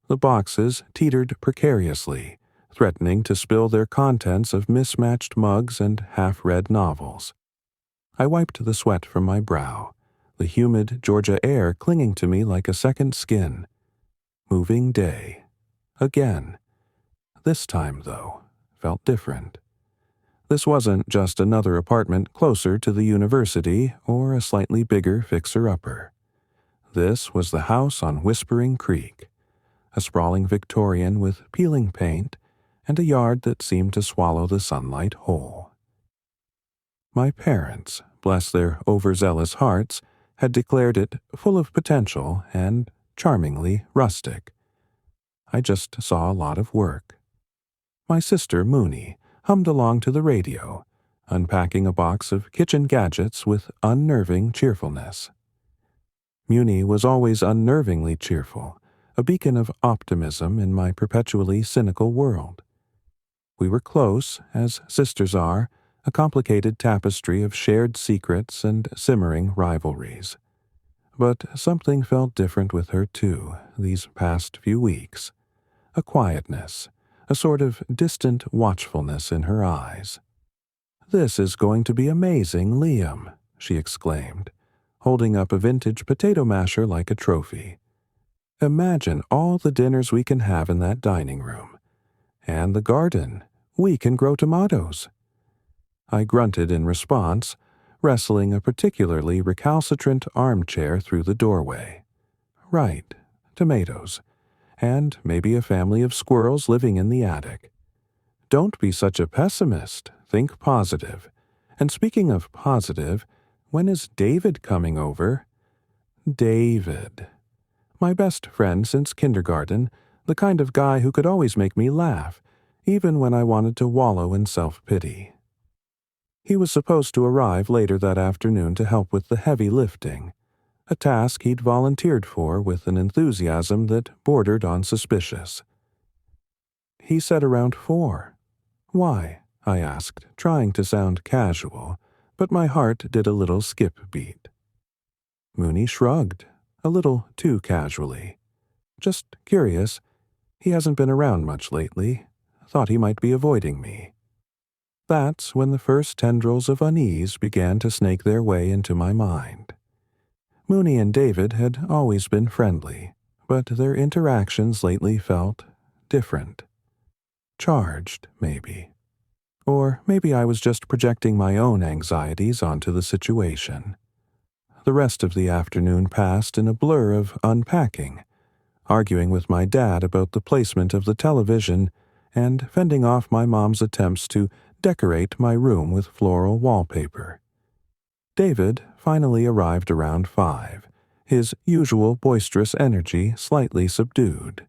The boxes teetered precariously, threatening to spill their contents of mismatched mugs and half-read novels. I wiped the sweat from my brow, the humid Georgia air clinging to me like a second skin. Moving day. Again. This time, though, felt different. This wasn't just another apartment closer to the university or a slightly bigger fixer-upper. This was the house on Whispering Creek, a sprawling Victorian with peeling paint and a yard that seemed to swallow the sunlight whole. My parents, bless their overzealous hearts, had declared it full of potential and charmingly rustic. I just saw a lot of work. My sister, Mooney, hummed along to the radio, unpacking a box of kitchen gadgets with unnerving cheerfulness. Mooney was always unnervingly cheerful, a beacon of optimism in my perpetually cynical world. We were close, as sisters are, a complicated tapestry of shared secrets and simmering rivalries. But something felt different with her, too, these past few weeks. A quietness, a sort of distant watchfulness in her eyes. "This is going to be amazing, Liam," she exclaimed, holding up a vintage potato masher like a trophy. "Imagine all the dinners we can have in that dining room. And the garden. We can grow tomatoes." I grunted in response, wrestling a particularly recalcitrant armchair through the doorway. Right, tomatoes. And maybe a family of squirrels living in the attic. Don't be such a pessimist. Think positive. And speaking of positive, when is David coming over? David. My best friend since kindergarten, the kind of guy who could always make me laugh, even when I wanted to wallow in self-pity. He was supposed to arrive later that afternoon to help with the heavy lifting, a task he'd volunteered for with an enthusiasm that bordered on suspicious. He said around 4. "Why?" I asked, trying to sound casual, but my heart did a little skip beat. Mooney shrugged, a little too casually. "Just curious. He hasn't been around much lately. Thought he might be avoiding me." That's when the first tendrils of unease began to snake their way into my mind. Mooney and David had always been friendly, but their interactions lately felt different. Charged, maybe. Or maybe I was just projecting my own anxieties onto the situation. The rest of the afternoon passed in a blur of unpacking, arguing with my dad about the placement of the television and fending off my mom's attempts to decorate my room with floral wallpaper. David finally arrived around 5, his usual boisterous energy slightly subdued.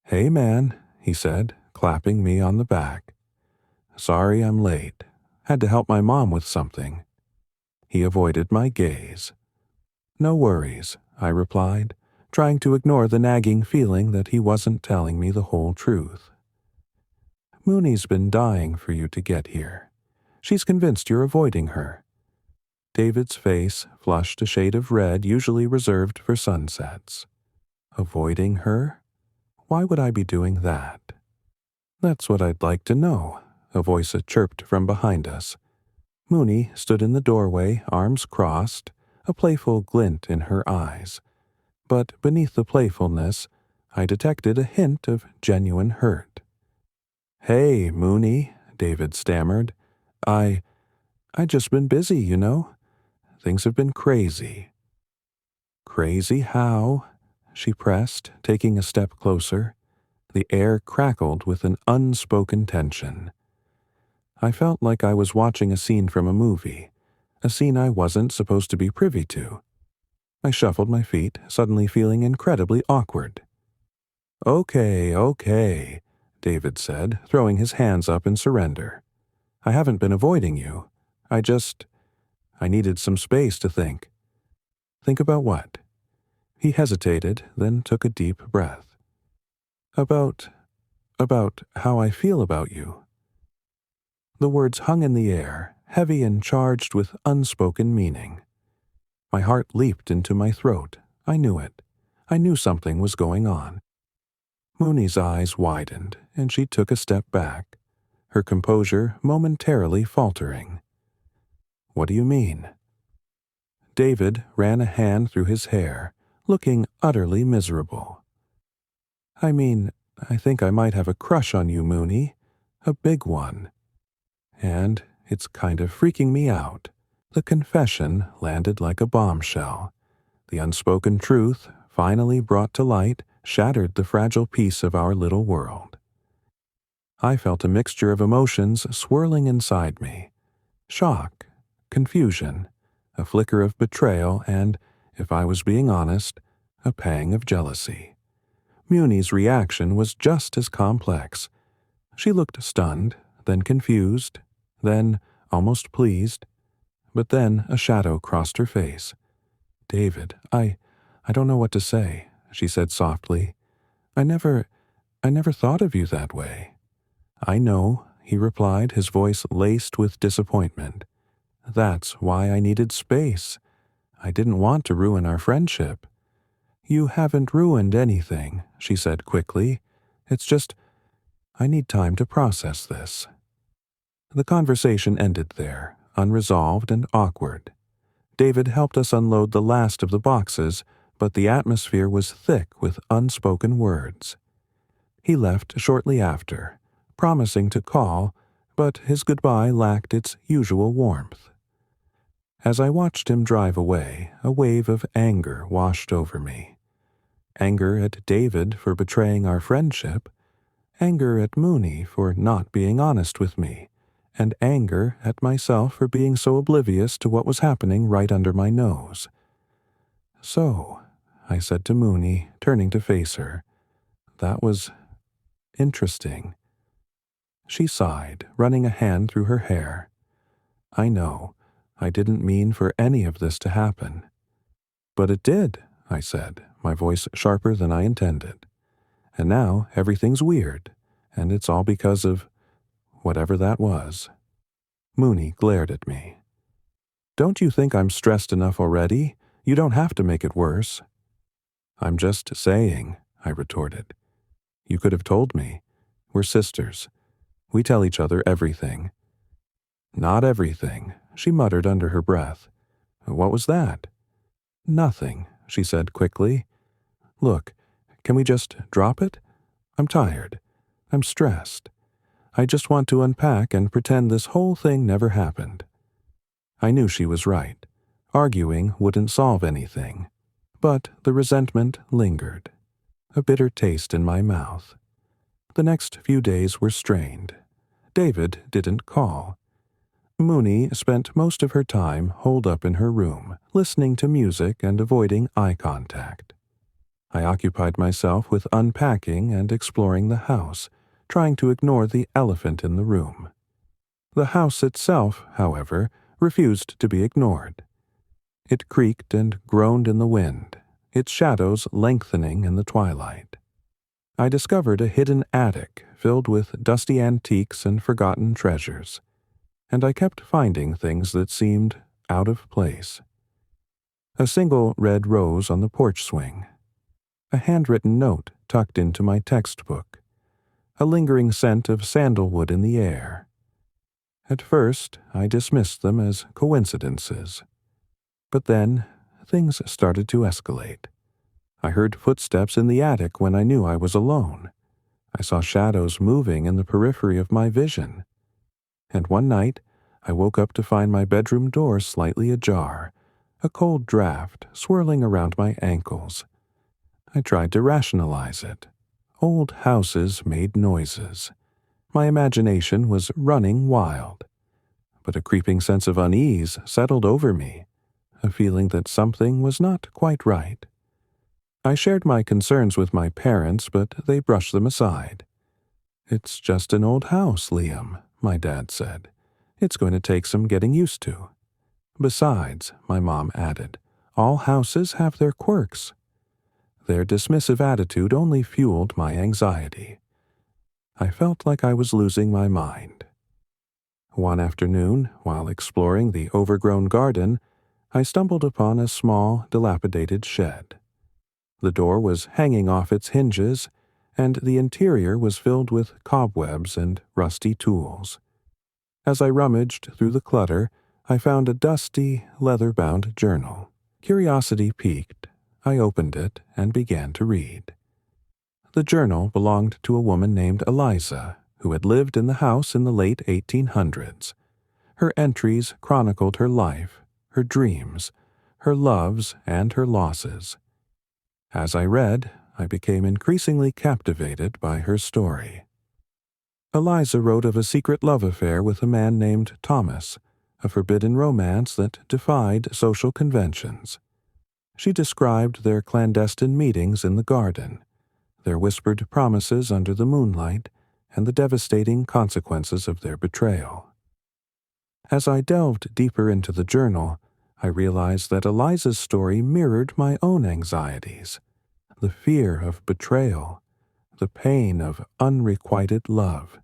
"Hey, man," he said, clapping me on the back. "Sorry I'm late. Had to help my mom with something." He avoided my gaze. "No worries," I replied, trying to ignore the nagging feeling that he wasn't telling me the whole truth. "Mooney's been dying for you to get here. She's convinced you're avoiding her." David's face flushed a shade of red usually reserved for sunsets. Avoiding her? Why would I be doing that? "That's what I'd like to know," a voice chirped from behind us. Mooney stood in the doorway, arms crossed, a playful glint in her eyes. But beneath the playfulness, I detected a hint of genuine hurt. "Hey, Mooney," David stammered. I just been busy, you know. Things have been crazy." "Crazy how?" she pressed, taking a step closer. The air crackled with an unspoken tension. I felt like I was watching a scene from a movie, a scene I wasn't supposed to be privy to. I shuffled my feet, suddenly feeling incredibly awkward. Okay, David said, throwing his hands up in surrender. "I haven't been avoiding you. I needed some space to think." "Think about what?" He hesitated, then took a deep breath. About how I feel about you." The words hung in the air, heavy and charged with unspoken meaning. My heart leaped into my throat. I knew it. I knew something was going on. Mooney's eyes widened, and she took a step back, her composure momentarily faltering. "What do you mean?" David ran a hand through his hair, looking utterly miserable. "I mean, I think I might have a crush on you, Mooney. A big one. And it's kind of freaking me out." The confession landed like a bombshell. The unspoken truth, finally brought to light, shattered the fragile peace of our little world. I felt a mixture of emotions swirling inside me. Shock, confusion, a flicker of betrayal, and, if I was being honest, a pang of jealousy. Muni's reaction was just as complex. She looked stunned, then confused, then almost pleased. But then a shadow crossed her face. "David, I don't know what to say," she said softly. I never thought of you that way." "I know," he replied, his voice laced with disappointment. "That's why I needed space. I didn't want to ruin our friendship." "You haven't ruined anything," she said quickly. "It's just, I need time to process this." The conversation ended there, unresolved and awkward. David helped us unload the last of the boxes, but the atmosphere was thick with unspoken words. He left shortly after, promising to call, but his goodbye lacked its usual warmth. As I watched him drive away, a wave of anger washed over me. Anger at David for betraying our friendship, anger at Mooney for not being honest with me, and anger at myself for being so oblivious to what was happening right under my nose. "So," I said to Mooney, turning to face her, "that was interesting." She sighed, running a hand through her hair. "I know, I didn't mean for any of this to happen." "But it did," I said, my voice sharper than I intended. "And now everything's weird, and it's all because of whatever that was." Mooney glared at me. "Don't you think I'm stressed enough already? You don't have to make it worse." "I'm just saying," I retorted. "You could have told me. We're sisters. We tell each other everything." "Not everything," she muttered under her breath. "What was that?" "Nothing," she said quickly. "Look, can we just drop it? I'm tired. I'm stressed. I just want to unpack and pretend this whole thing never happened." I knew she was right. Arguing wouldn't solve anything. But the resentment lingered, a bitter taste in my mouth. The next few days were strained. David didn't call. Mooney spent most of her time holed up in her room, listening to music and avoiding eye contact. I occupied myself with unpacking and exploring the house, trying to ignore the elephant in the room. The house itself, however, refused to be ignored. It creaked and groaned in the wind, its shadows lengthening in the twilight. I discovered a hidden attic filled with dusty antiques and forgotten treasures, and I kept finding things that seemed out of place. A single red rose on the porch swing, a handwritten note tucked into my textbook, a lingering scent of sandalwood in the air. At first, I dismissed them as coincidences. But then, things started to escalate. I heard footsteps in the attic when I knew I was alone. I saw shadows moving in the periphery of my vision. And one night, I woke up to find my bedroom door slightly ajar, a cold draft swirling around my ankles. I tried to rationalize it. Old houses made noises. My imagination was running wild. But a creeping sense of unease settled over me, a feeling that something was not quite right. I shared my concerns with my parents, but they brushed them aside. "It's just an old house, Liam," my dad said. "It's going to take some getting used to." "Besides," my mom added, "all houses have their quirks." Their dismissive attitude only fueled my anxiety. I felt like I was losing my mind. One afternoon, while exploring the overgrown garden, I stumbled upon a small, dilapidated shed. The door was hanging off its hinges, and the interior was filled with cobwebs and rusty tools. As I rummaged through the clutter, I found a dusty, leather-bound journal. Curiosity piqued. I opened it and began to read. The journal belonged to a woman named Eliza, who had lived in the house in the late 1800s. Her entries chronicled her life, her dreams, her loves, and her losses. As I read, I became increasingly captivated by her story. Eliza wrote of a secret love affair with a man named Thomas, a forbidden romance that defied social conventions. She described their clandestine meetings in the garden, their whispered promises under the moonlight, and the devastating consequences of their betrayal. As I delved deeper into the journal, I realized that Eliza's story mirrored my own anxieties, the fear of betrayal, the pain of unrequited love,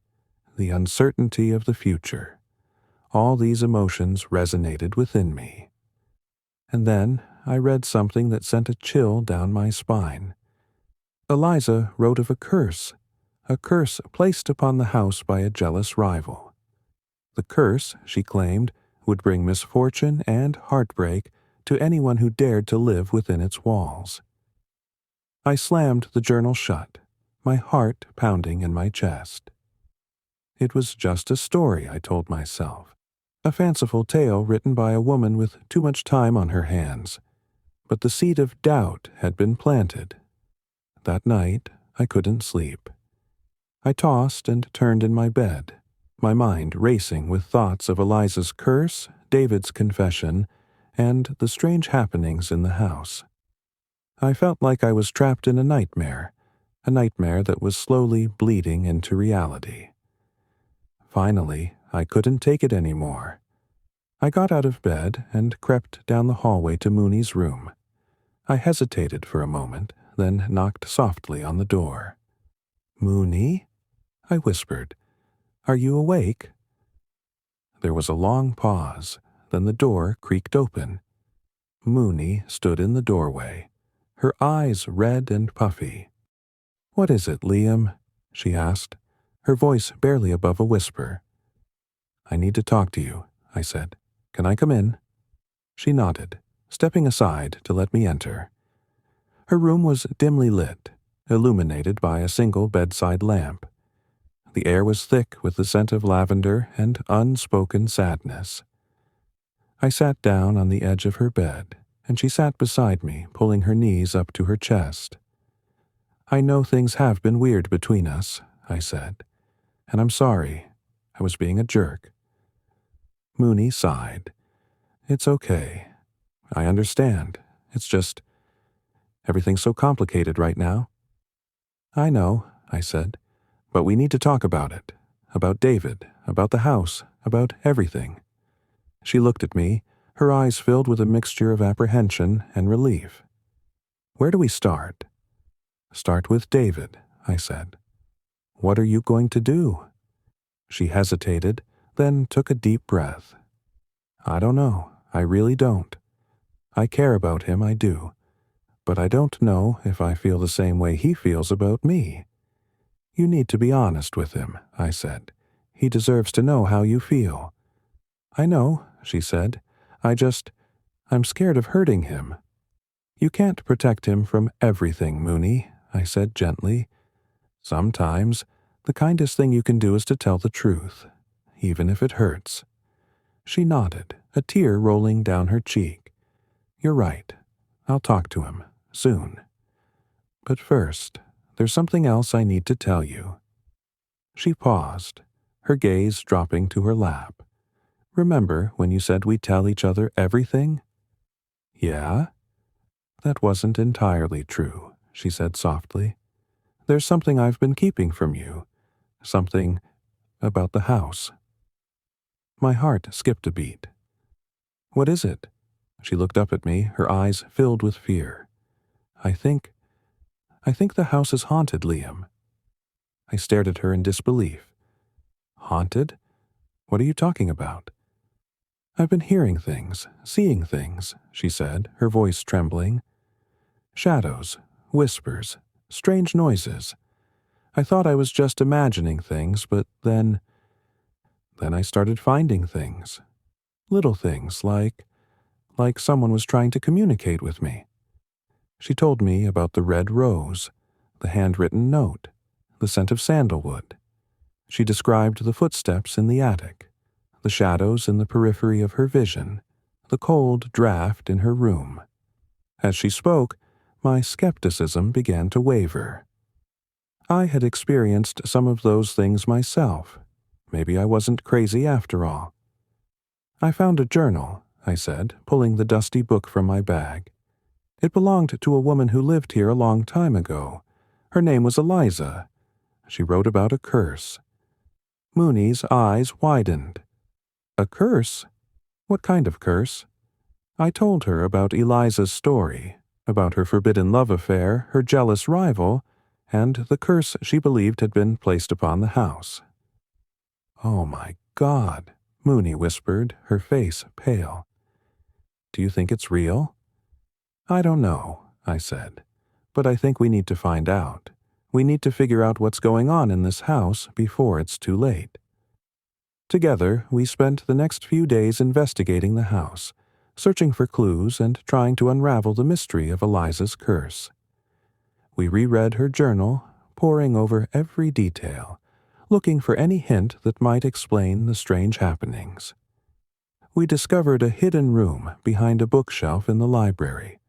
the uncertainty of the future. All these emotions resonated within me. And then I read something that sent a chill down my spine. Eliza wrote of a curse placed upon the house by a jealous rival. The curse, she claimed, would bring misfortune and heartbreak to anyone who dared to live within its walls. I slammed the journal shut, my heart pounding in my chest. It was just a story, I told myself, a fanciful tale written by a woman with too much time on her hands. But the seed of doubt had been planted. That night, I couldn't sleep. I tossed and turned in my bed, my mind racing with thoughts of Eliza's curse, David's confession, and the strange happenings in the house. I felt like I was trapped in a nightmare that was slowly bleeding into reality. Finally, I couldn't take it anymore. I got out of bed and crept down the hallway to Mooney's room. I hesitated for a moment, then knocked softly on the door. "Mooney?" I whispered. "Are you awake?" There was a long pause, then the door creaked open. Mooney stood in the doorway, her eyes red and puffy. "What is it, Liam?" she asked, her voice barely above a whisper. "I need to talk to you," I said. "Can I come in?" She nodded, stepping aside to let me enter. Her room was dimly lit, illuminated by a single bedside lamp. The air was thick with the scent of lavender and unspoken sadness. I sat down on the edge of her bed, and she sat beside me, pulling her knees up to her chest. "I know things have been weird between us," I said, "and I'm sorry. I was being a jerk." Mooney sighed. "It's okay. I understand. It's just, everything's so complicated right now." "I know," I said, "but we need to talk about it. About David, about the house, about everything." She looked at me, her eyes filled with a mixture of apprehension and relief. "Where do we start?" "Start with David," I said. "What are you going to do?" She hesitated, then took a deep breath. "I don't know. I really don't. I care about him, I do. But I don't know if I feel the same way he feels about me." "You need to be honest with him," I said. "He deserves to know how you feel." "I know," she said. I'm scared of hurting him." "You can't protect him from everything, Mooney," I said gently. "Sometimes, the kindest thing you can do is to tell the truth, even if it hurts." She nodded, a tear rolling down her cheek. "You're right. I'll talk to him, soon. But first, there's something else I need to tell you." She paused, her gaze dropping to her lap. "Remember when you said we'd tell each other everything?" "Yeah?" "That wasn't entirely true," she said softly. "There's something I've been keeping from you. Something about the house." My heart skipped a beat. "What is it?" She looked up at me, her eyes filled with fear. I think the house is haunted, Liam." I stared at her in disbelief. "Haunted? What are you talking about?" "I've been hearing things, seeing things," she said, her voice trembling. "Shadows, whispers, strange noises. I thought I was just imagining things, but then I started finding things. Little things like someone was trying to communicate with me. She told me about the red rose, the handwritten note, the scent of sandalwood. She described the footsteps in the attic, the shadows in the periphery of her vision, the cold draft in her room. As she spoke, my skepticism began to waver. I had experienced some of those things myself. Maybe I wasn't crazy after all. I found a journal, I said, pulling the dusty book from my bag. It belonged to a woman who lived here a long time ago. Her name was Eliza. She wrote about a curse. Mooney's eyes widened. A curse? What kind of curse? I told her about Eliza's story, about her forbidden love affair, her jealous rival, and the curse she believed had been placed upon the house. "Oh, my God," Mooney whispered, her face pale. "Do you think it's real?" "I don't know," I said, "but I think we need to find out. We need to figure out what's going on in this house before it's too late." Together, we spent the next few days investigating the house, searching for clues and trying to unravel the mystery of Eliza's curse. We reread her journal, poring over every detail, looking for any hint that might explain the strange happenings. We discovered a hidden room behind a bookshelf in the library,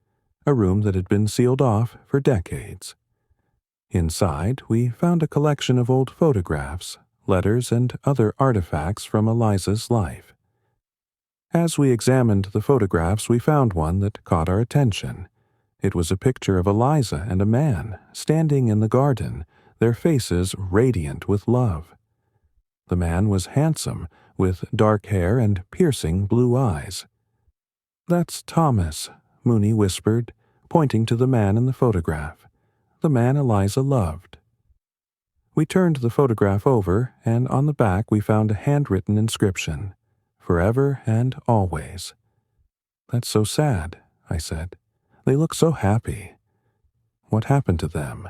a room that had been sealed off for decades. Inside, we found a collection of old photographs, letters, and other artifacts from Eliza's life. As we examined the photographs, we found one that caught our attention. It was a picture of Eliza and a man standing in the garden, their faces radiant with love. The man was handsome, with dark hair and piercing blue eyes. "That's Thomas," Mooney whispered, pointing to the man in the photograph, the man Eliza loved. We turned the photograph over, and on the back we found a handwritten inscription, "Forever and always." "That's so sad," I said. "They look so happy. What happened to them?"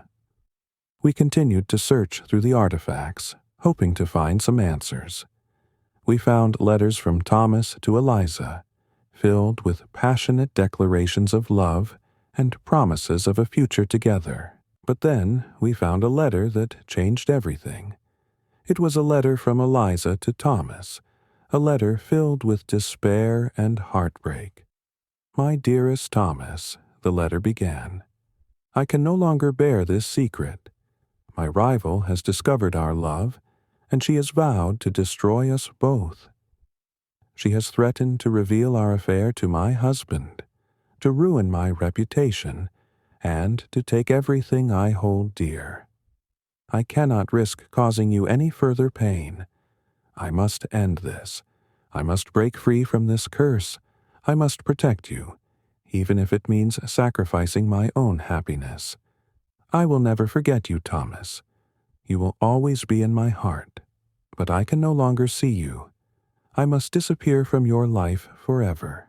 We continued to search through the artifacts, hoping to find some answers. We found letters from Thomas to Eliza, filled with passionate declarations of love and promises of a future together. But then we found a letter that changed everything. It was a letter from Eliza to Thomas, a letter filled with despair and heartbreak. "My dearest Thomas," the letter began, "I can no longer bear this secret. My rival has discovered our love, and she has vowed to destroy us both. She has threatened to reveal our affair to my husband, to ruin my reputation, and to take everything I hold dear. I cannot risk causing you any further pain. I must end this. I must break free from this curse. I must protect you, even if it means sacrificing my own happiness. I will never forget you, Thomas. You will always be in my heart, but I can no longer see you. I must disappear from your life forever."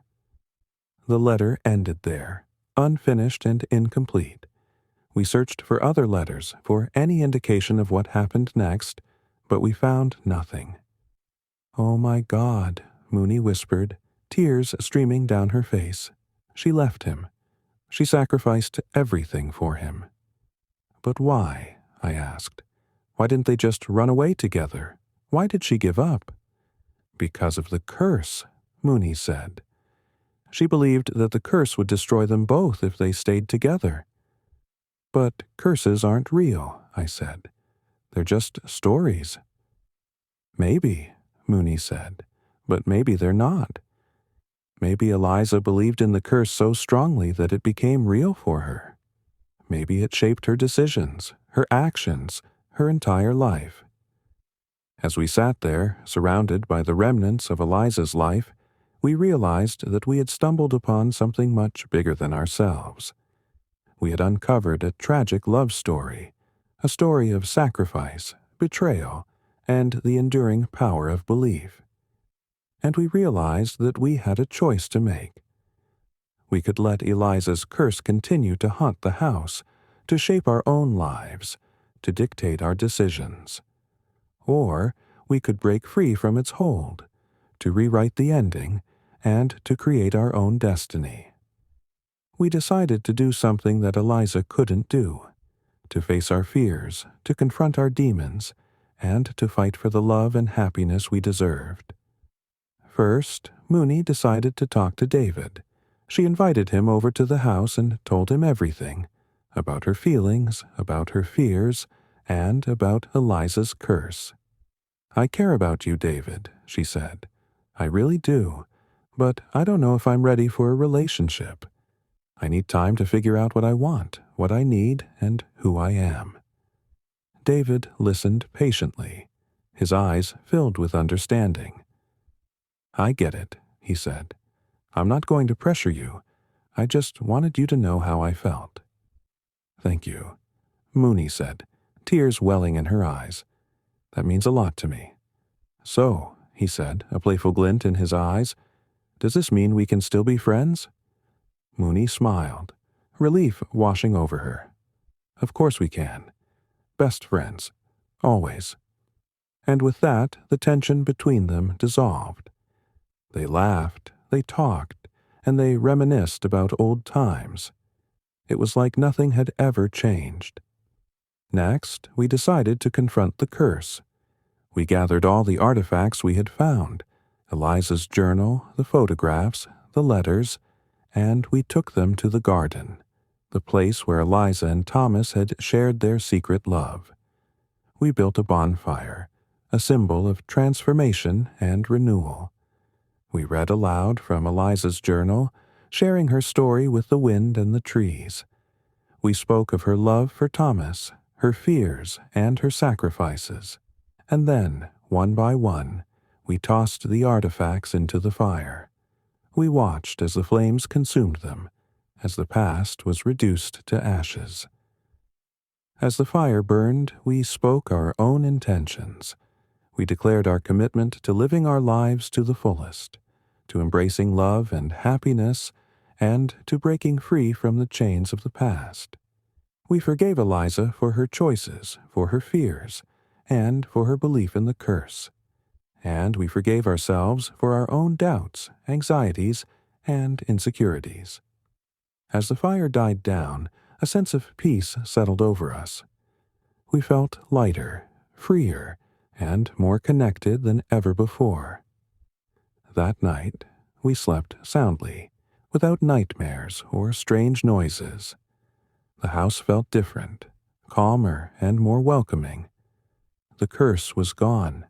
The letter ended there, unfinished and incomplete. We searched for other letters, for any indication of what happened next, but we found nothing. "Oh, my God," Mooney whispered, tears streaming down her face. "She left him. She sacrificed everything for him." "But why?" I asked. "Why didn't they just run away together? Why did she give up?" "Because of the curse," Mooney said. "She believed that the curse would destroy them both if they stayed together." "But curses aren't real," I said. "They're just stories." "Maybe," Mooney said, "but maybe they're not. Maybe Eliza believed in the curse so strongly that it became real for her. Maybe it shaped her decisions, her actions, her entire life." As we sat there, surrounded by the remnants of Eliza's life, we realized that we had stumbled upon something much bigger than ourselves. We had uncovered a tragic love story, a story of sacrifice, betrayal, and the enduring power of belief. And we realized that we had a choice to make. We could let Eliza's curse continue to haunt the house, to shape our own lives, to dictate our decisions. Or we could break free from its hold, to rewrite the ending, and to create our own destiny. We decided to do something that Eliza couldn't do, to face our fears, to confront our demons, and to fight for the love and happiness we deserved. First, Mooney decided to talk to David. She invited him over to the house and told him everything, about her feelings, about her fears, and about Eliza's curse. "I care about you, David," she said. "I really do, but I don't know if I'm ready for a relationship. I need time to figure out what I want, what I need, and who I am." David listened patiently, his eyes filled with understanding. "I get it," he said. "I'm not going to pressure you. I just wanted you to know how I felt." "Thank you," Mooney said, tears welling in her eyes. "That means a lot to me." "So," he said, a playful glint in his eyes, "does this mean we can still be friends?" Mooney smiled, relief washing over her. "Of course we can. Best friends. Always." And with that, the tension between them dissolved. They laughed, they talked, and they reminisced about old times. It was like nothing had ever changed. Next, we decided to confront the curse. We gathered all the artifacts we had found, Eliza's journal, the photographs, the letters, and we took them to the garden, the place where Eliza and Thomas had shared their secret love. We built a bonfire, a symbol of transformation and renewal. We read aloud from Eliza's journal, sharing her story with the wind and the trees. We spoke of her love for Thomas, her fears, and her sacrifices. And then, one by one, we tossed the artifacts into the fire. We watched as the flames consumed them, as the past was reduced to ashes. As the fire burned, we spoke our own intentions. We declared our commitment to living our lives to the fullest, to embracing love and happiness, and to breaking free from the chains of the past. We forgave Eliza for her choices, for her fears, and for her belief in the curse. And we forgave ourselves for our own doubts, anxieties, and insecurities. As the fire died down, a sense of peace settled over us. We felt lighter, freer, and more connected than ever before. That night, we slept soundly, without nightmares or strange noises. The house felt different, calmer and more welcoming. The curse was gone,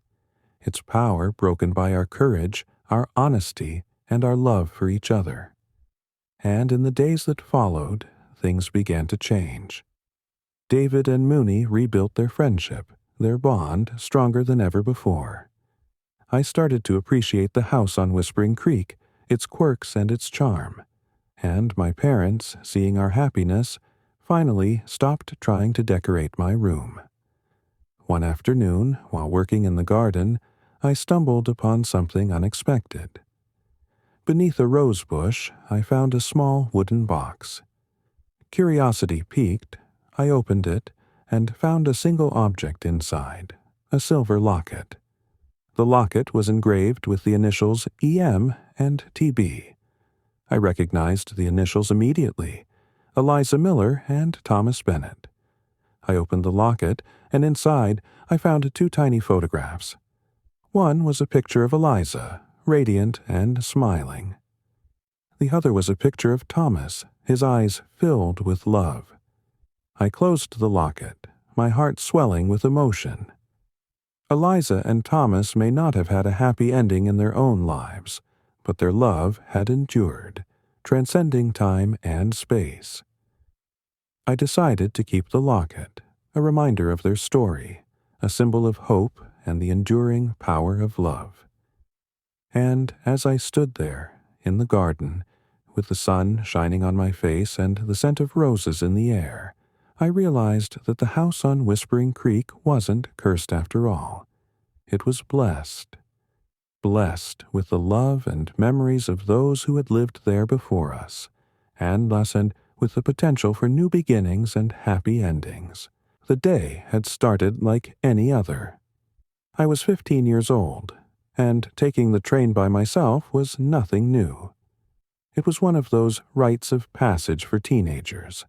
its power broken by our courage, our honesty, and our love for each other. And in the days that followed, things began to change. David and Mooney rebuilt their friendship, their bond stronger than ever before. I started to appreciate the house on Whispering Creek, its quirks and its charm, and my parents, seeing our happiness, finally stopped trying to decorate my room. One afternoon, while working in the garden, I stumbled upon something unexpected. Beneath a rose bush, I found a small wooden box. Curiosity piqued, I opened it and found a single object inside, a silver locket. The locket was engraved with the initials EM and TB. I recognized the initials immediately, Eliza Miller and Thomas Bennett. I opened the locket, and inside I found two tiny photographs. One was a picture of Eliza, radiant and smiling. The other was a picture of Thomas, his eyes filled with love. I closed the locket, my heart swelling with emotion. Eliza and Thomas may not have had a happy ending in their own lives, but their love had endured, transcending time and space. I decided to keep the locket, a reminder of their story, a symbol of hope and the enduring power of love. And as I stood there, in the garden, with the sun shining on my face and the scent of roses in the air, I realized that the house on Whispering Creek wasn't cursed after all. It was blessed. Blessed with the love and memories of those who had lived there before us, and lessened with the potential for new beginnings and happy endings. The day had started like any other. I was 15 years old, and taking the train by myself was nothing new. It was one of those rites of passage for teenagers,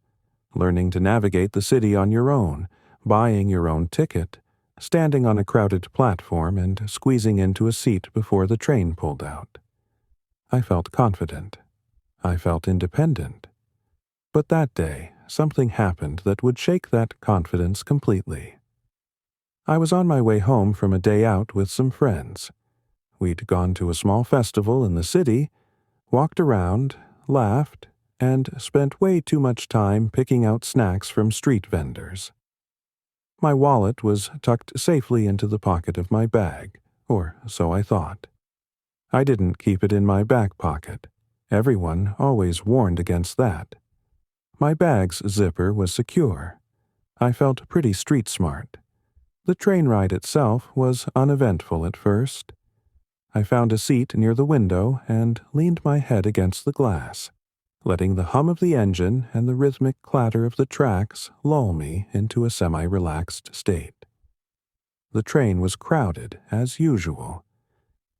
learning to navigate the city on your own, buying your own ticket, standing on a crowded platform and squeezing into a seat before the train pulled out. I felt confident. I felt independent. But that day, something happened that would shake that confidence completely. I was on my way home from a day out with some friends. We'd gone to a small festival in the city, walked around, laughed, and spent way too much time picking out snacks from street vendors. My wallet was tucked safely into the pocket of my bag, or so I thought. I didn't keep it in my back pocket. Everyone always warned against that. My bag's zipper was secure. I felt pretty street smart. The train ride itself was uneventful at first. I found a seat near the window and leaned my head against the glass, letting the hum of the engine and the rhythmic clatter of the tracks lull me into a semi-relaxed state. The train was crowded, as usual.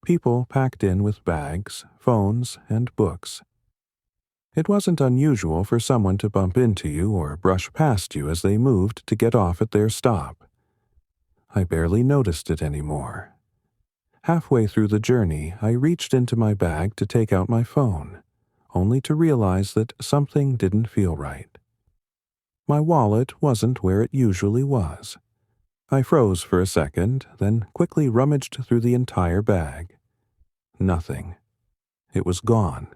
People packed in with bags, phones, and books. It wasn't unusual for someone to bump into you or brush past you as they moved to get off at their stop. I barely noticed it anymore. Halfway through the journey, I reached into my bag to take out my phone, only to realize that something didn't feel right. My wallet wasn't where it usually was. I froze for a second, then quickly rummaged through the entire bag. Nothing. It was gone.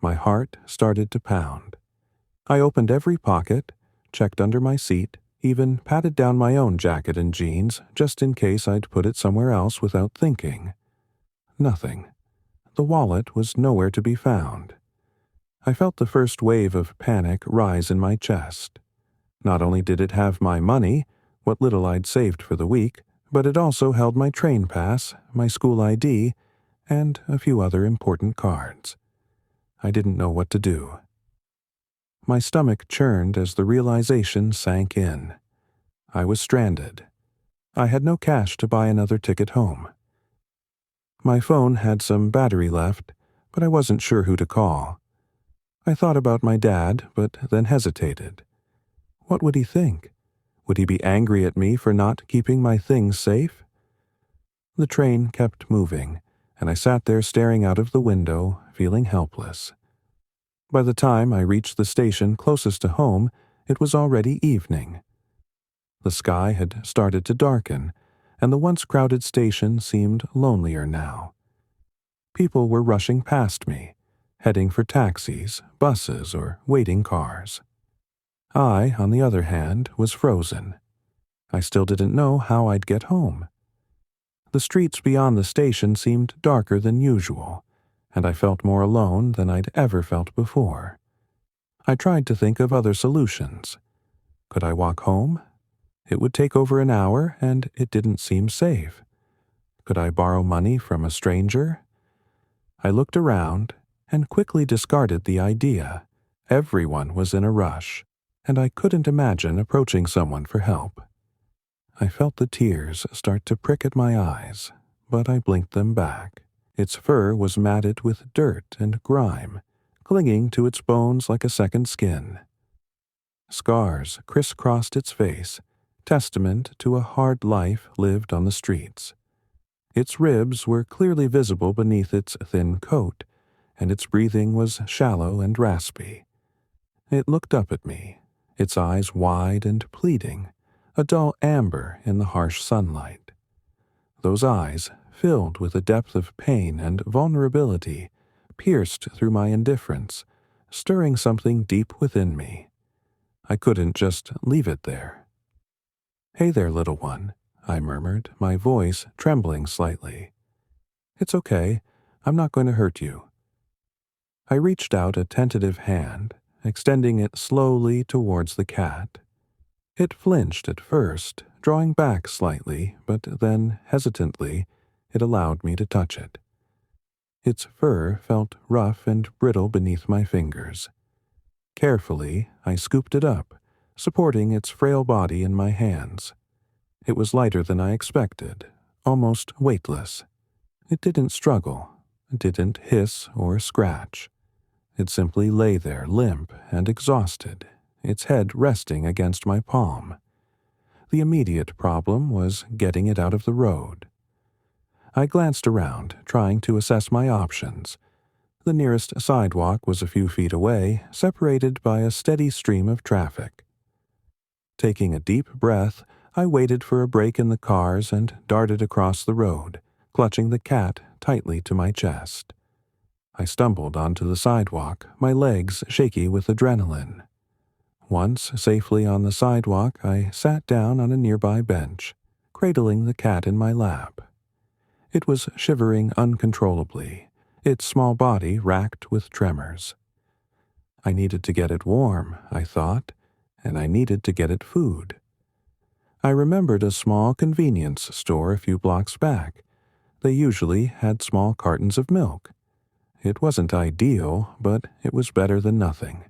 My heart started to pound. I opened every pocket, checked under my seat, even patted down my own jacket and jeans just in case I'd put it somewhere else without thinking. Nothing. The wallet was nowhere to be found. I felt the first wave of panic rise in my chest. Not only did it have my money, what little I'd saved for the week, but it also held my train pass, my school ID, and a few other important cards. I didn't know what to do. My stomach churned as the realization sank in. I was stranded. I had no cash to buy another ticket home. My phone had some battery left, but I wasn't sure who to call. I thought about my dad, but then hesitated. What would he think? Would he be angry at me for not keeping my things safe? The train kept moving, and I sat there staring out of the window, feeling helpless. By the time I reached the station closest to home, it was already evening. The sky had started to darken, and the once crowded station seemed lonelier now. People were rushing past me, heading for taxis, buses, or waiting cars. I, on the other hand, was frozen. I still didn't know how I'd get home. The streets beyond the station seemed darker than usual, and I felt more alone than I'd ever felt before. I tried to think of other solutions. Could I walk home? It would take over an hour, and it didn't seem safe. Could I borrow money from a stranger? I looked around and quickly discarded the idea. Everyone was in a rush, and I couldn't imagine approaching someone for help. I felt the tears start to prick at my eyes, but I blinked them back. Its fur was matted with dirt and grime, clinging to its bones like a second skin. Scars crisscrossed its face, testament to a hard life lived on the streets. Its ribs were clearly visible beneath its thin coat, and its breathing was shallow and raspy. It looked up at me, its eyes wide and pleading, a dull amber in the harsh sunlight. Those eyes, filled with a depth of pain and vulnerability, pierced through my indifference, stirring something deep within me. I couldn't just leave it there. "Hey there, little one," I murmured, my voice trembling slightly. "It's okay. I'm not going to hurt you." I reached out a tentative hand, extending it slowly towards the cat. It flinched at first, drawing back slightly, but then, hesitantly, it allowed me to touch it. Its fur felt rough and brittle beneath my fingers. Carefully, I scooped it up, supporting its frail body in my hands. It was lighter than I expected, almost weightless. It didn't struggle, didn't hiss or scratch. It simply lay there limp and exhausted, its head resting against my palm. The immediate problem was getting it out of the road. I glanced around, trying to assess my options. The nearest sidewalk was a few feet away, separated by a steady stream of traffic. Taking a deep breath, I waited for a break in the cars and darted across the road, clutching the cat tightly to my chest. I stumbled onto the sidewalk, my legs shaky with adrenaline. Once safely on the sidewalk, I sat down on a nearby bench, cradling the cat in my lap. It was shivering uncontrollably, its small body racked with tremors. I needed to get it warm, I thought, and I needed to get it food. I remembered a small convenience store a few blocks back. They usually had small cartons of milk. It wasn't ideal, but it was better than nothing.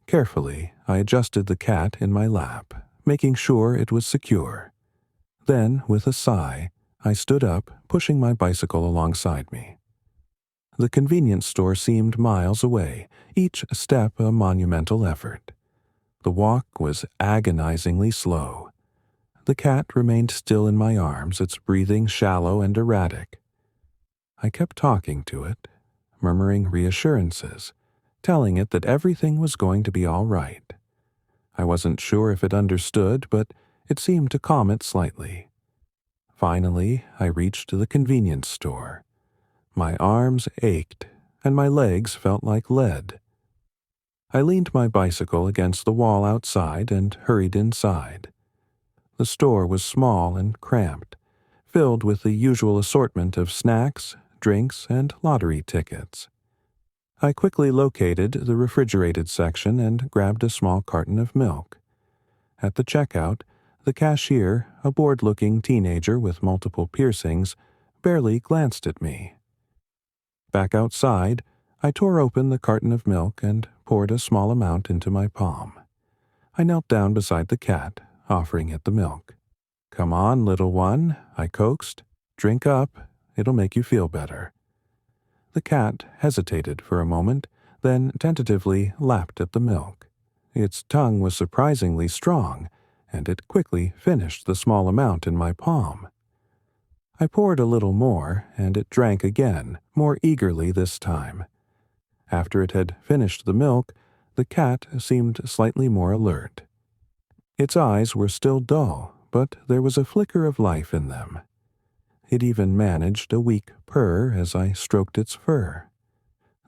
Carefully, I adjusted the cat in my lap, making sure it was secure. Then, with a sigh, I stood up, pushing my bicycle alongside me. The convenience store seemed miles away, each step a monumental effort. The walk was agonizingly slow. The cat remained still in my arms, its breathing shallow and erratic. I kept talking to it, murmuring reassurances, telling it that everything was going to be all right. I wasn't sure if it understood, but it seemed to calm it slightly. Finally, I reached the convenience store. My arms ached, and my legs felt like lead. I leaned my bicycle against the wall outside and hurried inside. The store was small and cramped, filled with the usual assortment of snacks, drinks, and lottery tickets. I quickly located the refrigerated section and grabbed a small carton of milk. At the checkout, the cashier, a bored-looking teenager with multiple piercings, barely glanced at me. Back outside, I tore open the carton of milk and poured a small amount into my palm. I knelt down beside the cat, offering it the milk. "Come on, little one," I coaxed. "Drink up. It'll make you feel better." The cat hesitated for a moment, then tentatively lapped at the milk. Its tongue was surprisingly strong, and it quickly finished the small amount in my palm. I poured a little more, and it drank again, more eagerly this time. After it had finished the milk, the cat seemed slightly more alert. Its eyes were still dull, but there was a flicker of life in them. It even managed a weak purr as I stroked its fur.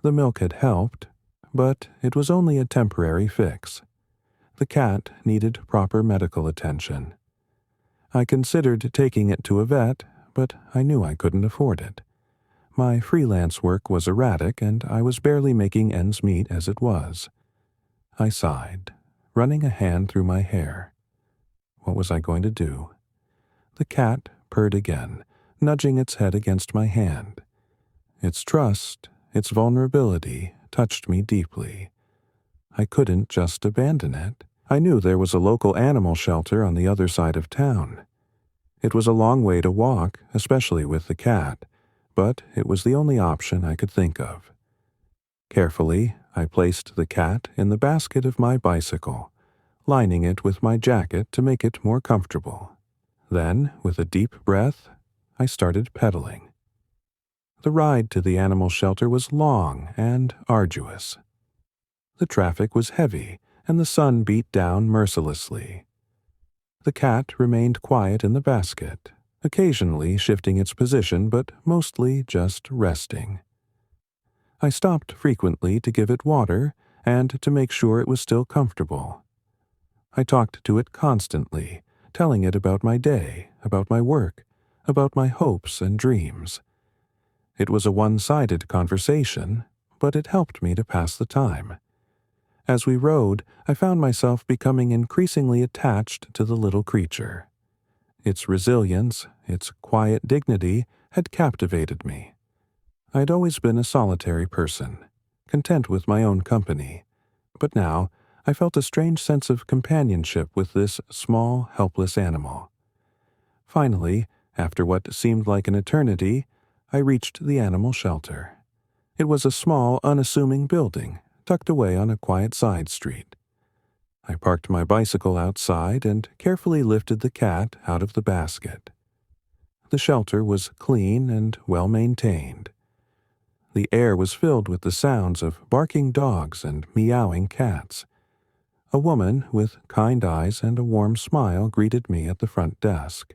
The milk had helped, but it was only a temporary fix. The cat needed proper medical attention. I considered taking it to a vet, but I knew I couldn't afford it. My freelance work was erratic, and I was barely making ends meet as it was. I sighed, running a hand through my hair. What was I going to do? The cat purred again, nudging its head against my hand. Its trust, its vulnerability, touched me deeply. I couldn't just abandon it. I knew there was a local animal shelter on the other side of town. It was a long way to walk, especially with the cat, but it was the only option I could think of. Carefully, I placed the cat in the basket of my bicycle, lining it with my jacket to make it more comfortable. Then, with a deep breath, I started pedaling. The ride to the animal shelter was long and arduous. The traffic was heavy, and the sun beat down mercilessly. The cat remained quiet in the basket, occasionally shifting its position but mostly just resting. I stopped frequently to give it water and to make sure it was still comfortable. I talked to it constantly, telling it about my day, about my work, about my hopes and dreams. It was a one-sided conversation, but it helped me to pass the time. As we rode, I found myself becoming increasingly attached to the little creature. Its resilience, its quiet dignity, had captivated me. I had always been a solitary person, content with my own company, but now I felt a strange sense of companionship with this small, helpless animal. Finally, after what seemed like an eternity, I reached the animal shelter. It was a small, unassuming building, tucked away on a quiet side street. I parked my bicycle outside and carefully lifted the cat out of the basket. The shelter was clean and well-maintained. The air was filled with the sounds of barking dogs and meowing cats. A woman with kind eyes and a warm smile greeted me at the front desk.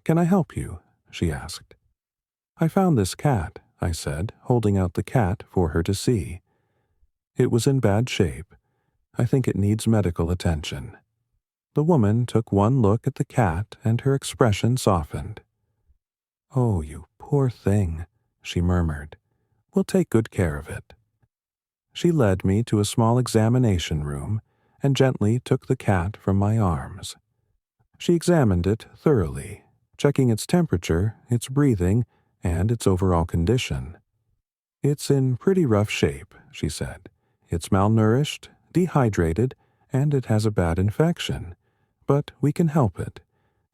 "Can I help you?" she asked. "I found this cat," I said, holding out the cat for her to see. "It was in bad shape. I think it needs medical attention." The woman took one look at the cat and her expression softened. "Oh, you poor thing," she murmured. "We'll take good care of it." She led me to a small examination room and gently took the cat from my arms. She examined it thoroughly, checking its temperature, its breathing, and its overall condition. "It's in pretty rough shape," she said. "It's malnourished, dehydrated, and it has a bad infection. But we can help it.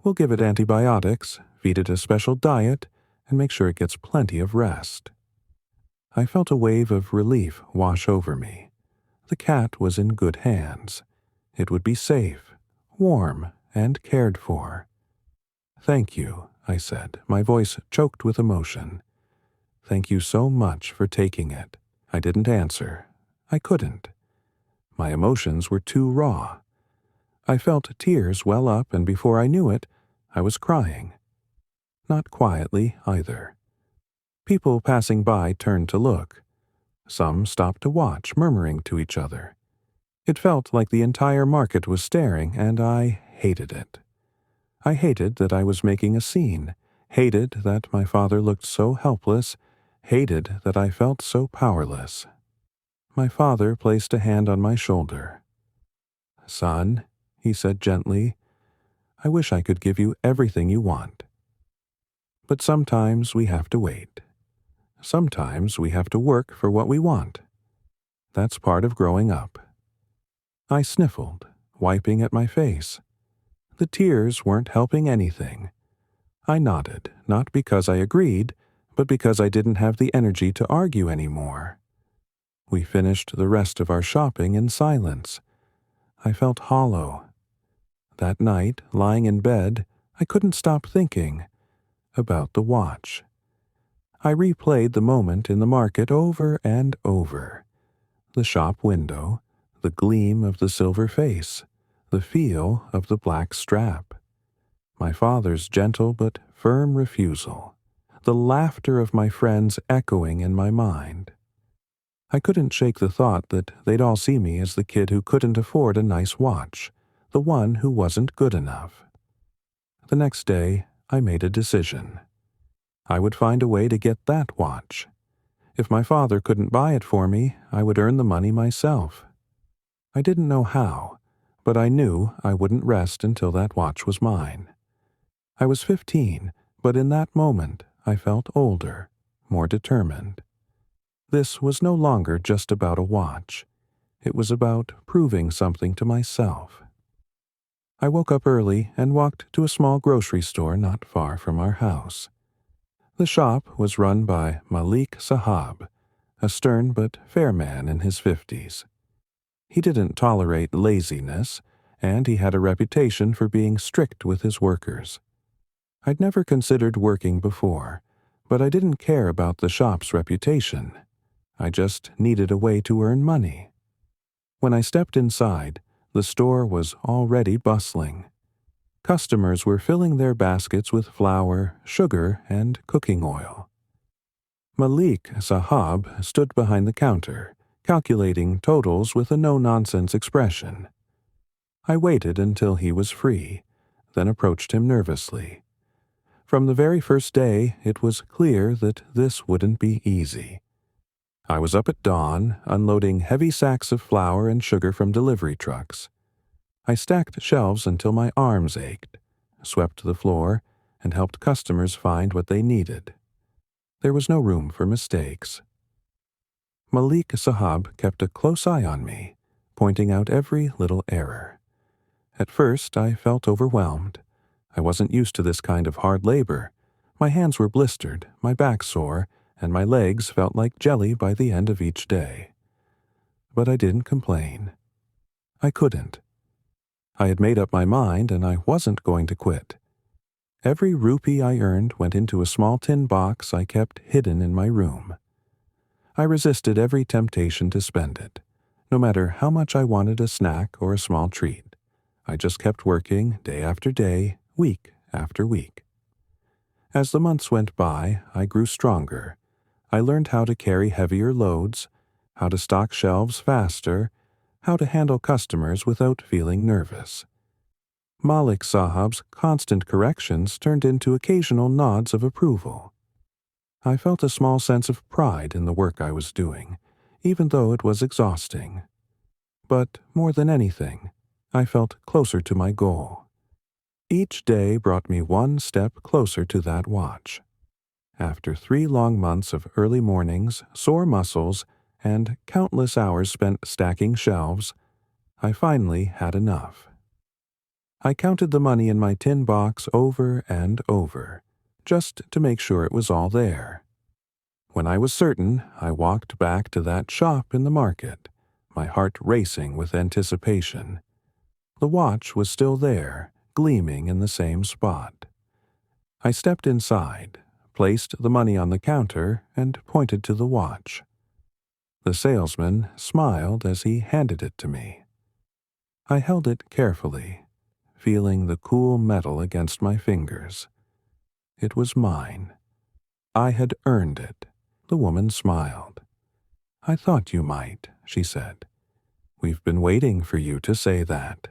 We'll give it antibiotics, feed it a special diet, and make sure it gets plenty of rest." I felt a wave of relief wash over me. The cat was in good hands. It would be safe, warm, and cared for. "Thank you," I said, my voice choked with emotion. "Thank you so much for taking it." I didn't answer. I couldn't. My emotions were too raw. I felt tears well up, and before I knew it, I was crying. Not quietly, either. People passing by turned to look. Some stopped to watch, murmuring to each other. It felt like the entire market was staring, and I hated it. I hated that I was making a scene, hated that my father looked so helpless, hated that I felt so powerless. My father placed a hand on my shoulder. "Son," he said gently, "I wish I could give you everything you want. But sometimes we have to wait. Sometimes we have to work for what we want. That's part of growing up." I sniffled, wiping at my face. The tears weren't helping anything. I nodded, not because I agreed, but because I didn't have the energy to argue anymore. We finished the rest of our shopping in silence. I felt hollow. That night, lying in bed, I couldn't stop thinking about the watch. I replayed the moment in the market over and over. The shop window, the gleam of the silver face, the feel of the black strap. My father's gentle but firm refusal, the laughter of my friends echoing in my mind. I couldn't shake the thought that they'd all see me as the kid who couldn't afford a nice watch, the one who wasn't good enough. The next day, I made a decision. I would find a way to get that watch. If my father couldn't buy it for me, I would earn the money myself. I didn't know how, but I knew I wouldn't rest until that watch was mine. I was 15, but in that moment I felt older, more determined. This was no longer just about a watch. It was about proving something to myself. I woke up early and walked to a small grocery store not far from our house. The shop was run by Malik Sahab, a stern but fair man in his 50s. He didn't tolerate laziness, and he had a reputation for being strict with his workers. I'd never considered working before, but I didn't care about the shop's reputation. I just needed a way to earn money. When I stepped inside, the store was already bustling. Customers were filling their baskets with flour, sugar, and cooking oil. Malik Sahab stood behind the counter, calculating totals with a no-nonsense expression. I waited until he was free, then approached him nervously. From the very first day, it was clear that this wouldn't be easy. I was up at dawn, unloading heavy sacks of flour and sugar from delivery trucks. I stacked shelves until my arms ached, swept the floor, and helped customers find what they needed. There was no room for mistakes. Malik Sahab kept a close eye on me, pointing out every little error. At first, I felt overwhelmed. I wasn't used to this kind of hard labor. My hands were blistered, my back sore, and my legs felt like jelly by the end of each day. But I didn't complain. I couldn't. I had made up my mind, and I wasn't going to quit. Every rupee I earned went into a small tin box I kept hidden in my room. I resisted every temptation to spend it, no matter how much I wanted a snack or a small treat. I just kept working day after day, week after week. As the months went by, I grew stronger. I learned how to carry heavier loads, how to stock shelves faster, how to handle customers without feeling nervous. Malik Sahab's constant corrections turned into occasional nods of approval. I felt a small sense of pride in the work I was doing, even though it was exhausting. But more than anything, I felt closer to my goal. Each day brought me one step closer to that watch. After 3 long months of early mornings, sore muscles, and countless hours spent stacking shelves, I finally had enough. I counted the money in my tin box over and over, just to make sure it was all there. When I was certain, I walked back to that shop in the market, my heart racing with anticipation. The watch was still there, gleaming in the same spot. I stepped inside, placed the money on the counter, and pointed to the watch. The salesman smiled as he handed it to me. I held it carefully, feeling the cool metal against my fingers. It was mine. I had earned it. The woman smiled. "I thought you might," she said. "We've been waiting for you to say that."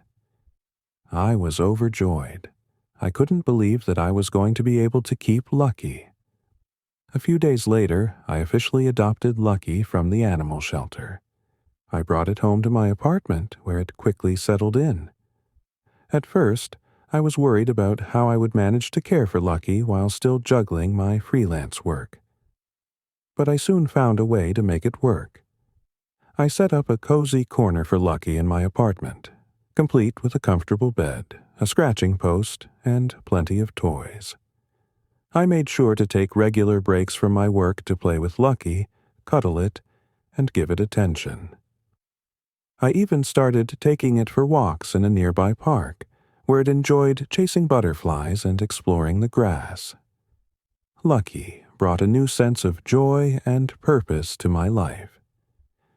I was overjoyed. I couldn't believe that I was going to be able to keep Lucky. A few days later, I officially adopted Lucky from the animal shelter. I brought it home to my apartment, where it quickly settled in. At first, I was worried about how I would manage to care for Lucky while still juggling my freelance work. But I soon found a way to make it work. I set up a cozy corner for Lucky in my apartment, complete with a comfortable bed, a scratching post, and plenty of toys. I made sure to take regular breaks from my work to play with Lucky, cuddle it, and give it attention. I even started taking it for walks in a nearby park, where it enjoyed chasing butterflies and exploring the grass. Lucky brought a new sense of joy and purpose to my life.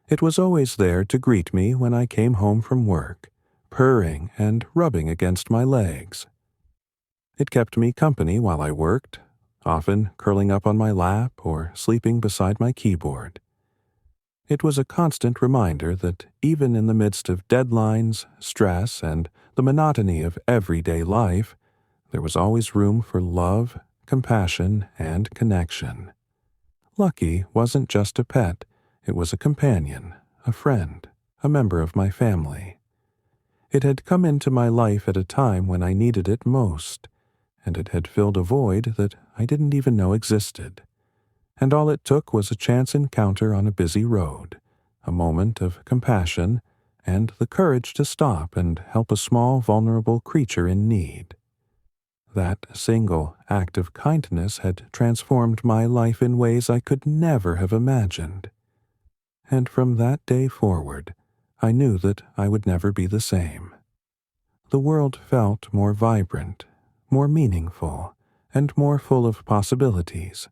It was always there to greet me when I came home from work, purring and rubbing against my legs. It kept me company while I worked, often curling up on my lap or sleeping beside my keyboard. It was a constant reminder that even in the midst of deadlines, stress, and the monotony of everyday life, there was always room for love, compassion, and connection. Lucky wasn't just a pet, it was a companion, a friend, a member of my family. It had come into my life at a time when I needed it most, and it had filled a void that I didn't even know existed. And all it took was a chance encounter on a busy road, a moment of compassion, and the courage to stop and help a small, vulnerable creature in need. That single act of kindness had transformed my life in ways I could never have imagined. And from that day forward, I knew that I would never be the same. The world felt more vibrant, more meaningful, and more full of possibilities,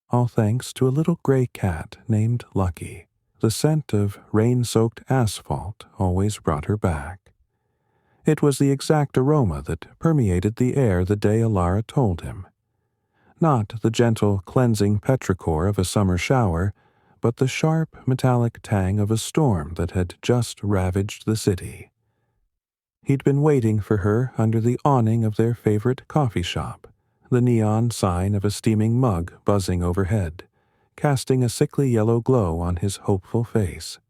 all thanks to a little gray cat named Lucky. The scent of rain-soaked asphalt always brought her back. It was the exact aroma that permeated the air the day Alara told him. Not the gentle, cleansing petrichor of a summer shower, but the sharp, metallic tang of a storm that had just ravaged the city. He'd been waiting for her under the awning of their favorite coffee shop, the neon sign of a steaming mug buzzing overhead, casting a sickly yellow glow on his hopeful face.